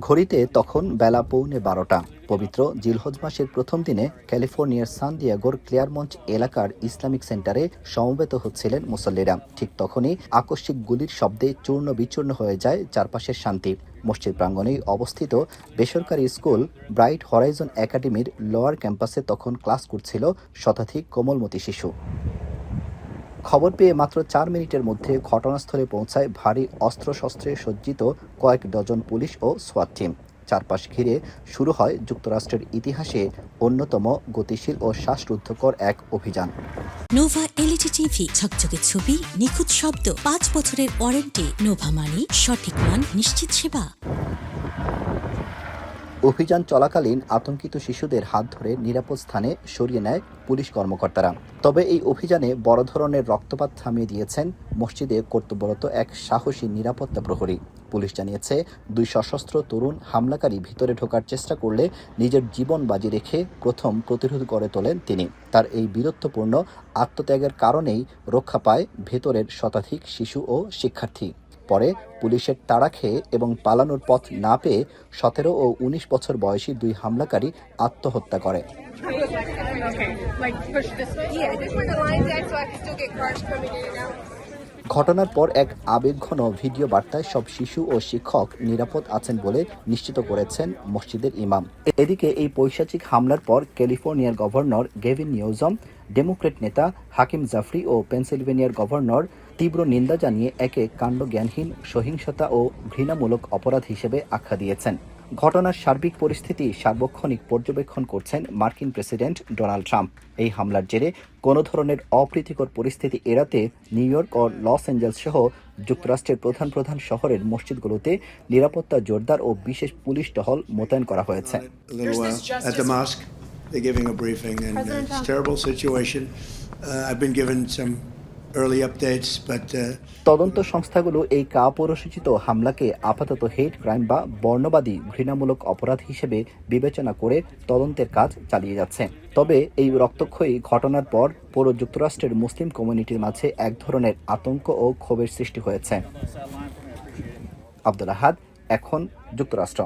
ঘড়িতে তখন বেলা 11:45। পবিত্র জিলহজ মাসের প্রথম দিনে ক্যালিফোর্নিয়ার সান দিয়েগোর ক্লেয়ারমন্ট এলাকার ইসলামিক সেন্টারে সমবেত হচ্ছিলেন মুসল্লিরা। ঠিক তখনই আকস্মিক গুলির শব্দে চূর্ণ বিচূর্ণ হয়ে যায় চারপাশের শান্তি। মসজিদ প্রাঙ্গণেই অবস্থিত বেসরকারি স্কুল ব্রাইট হরাইজন একাডেমির লোয়ার ক্যাম্পাসে তখন ক্লাস করছিল শতাধিক কোমলমতি শিশু। খবর পেয়ে মাত্র 4 মিনিটের মধ্যে ঘটনাস্থলে পৌঁছায় ভারী অস্ত্রশস্ত্রে সজ্জিত কয়েক ডজন পুলিশ ও সোয়াট টিম। চারপাশ ঘিরে শুরু হয় যুক্তরাষ্ট্রের ইতিহাসে অন্যতম গতিশীল ও শ্বাসরুদ্ধকর এক অভিযান। নোভা এলইডি টিভি, ঝকঝকে ছবি, নিখুঁত শব্দ, 5 বছরের ওয়ারেন্টি। নোভা মানি সঠিক মান, নিশ্চিত সেবা। অভিযান চলাকালীন আতঙ্কিত শিশুদের হাত ধরে নিরাপদ স্থানে সরিয়ে নেয় পুলিশ কর্মকর্তারা। তবে এই অভিযানে বড় ধরনের রক্তপাত থামিয়ে দিয়েছেন মসজিদে কর্তব্যরত এক সাহসী নিরাপত্তা প্রহরী। পুলিশ জানিয়েছে, 2 সশস্ত্র তরুণ হামলাকারী ভিতরে ঢোকার চেষ্টা করলে নিজের জীবন বাজি রেখে প্রথম প্রতিরোধ করে তোলেন তিনি। তার এই বীরত্বপূর্ণ আত্মত্যাগের কারণেই রক্ষা পায় ভেতরের শতাধিক শিশু ও শিক্ষার্থী। পরে পুলিশের তাড়া খেয়ে এবং পালানোর পথ না পেয়ে 17 ও 19 বছর বয়সী 2 হামলাকারী আত্মহত্যা করে। ঘটনার পর এক আবেগঘন ভিডিও বার্তায় সব শিশু ও শিক্ষক নিরাপদ আছেন বলে নিশ্চিত করেছেন মসজিদের ইমাম। এদিকে এই পৈশাচিক হামলার পর ক্যালিফোর্নিয়ার গভর্নর গেভিন নিউজম, ডেমোক্র্যাট নেতা হাকিম জাফরি ও পেনসিলভেনিয়ার গভর্নর তীব্র নিন্দা জানিয়ে একে কাণ্ডজ্ঞানহীন, সহিংসতা ও ঘৃণামূলক অপরাধ হিসেবে আখ্যা দিয়েছেন। ঘটনার সার্বিক পরিস্থিতি সার্বক্ষণিক পর্যবেক্ষণ করছেন মার্কিন প্রেসিডেন্ট ডোনাল্ড ট্রাম্প। এই হামলার জেরে কোনো ধরনের অপ্রীতিকর পরিস্থিতি এড়াতে নিউ ইয়র্ক ও লস অ্যাঞ্জেলস সহ যুক্তরাষ্ট্রের প্রধান মসজিদগুলোতে নিরাপত্তা জোরদার ও বিশেষ পুলিশ টহল মোতায়েন করা হয়েছে। They're giving a briefing, and it's a terrible situation. I've been given some early updates, but তদন্ত সংস্থাগুলো এই কাপুরুষোচিত হামলাকে আপাতত হেট ক্রাইম বা বর্ণবাদী ঘৃণামূলক অপরাধ হিসেবে বিবেচনা করে তদন্তের কাজ চালিয়ে যাচ্ছে। তবে এই রক্তক্ষয়ী ঘটনার পর পুরো যুক্তরাষ্ট্রের মুসলিম কমিউনিটির মাঝে এক ধরনের আতঙ্ক ও ক্ষোভের সৃষ্টি হয়েছে। আব্দুল আহাদ, এখন যুক্তরাষ্ট্র।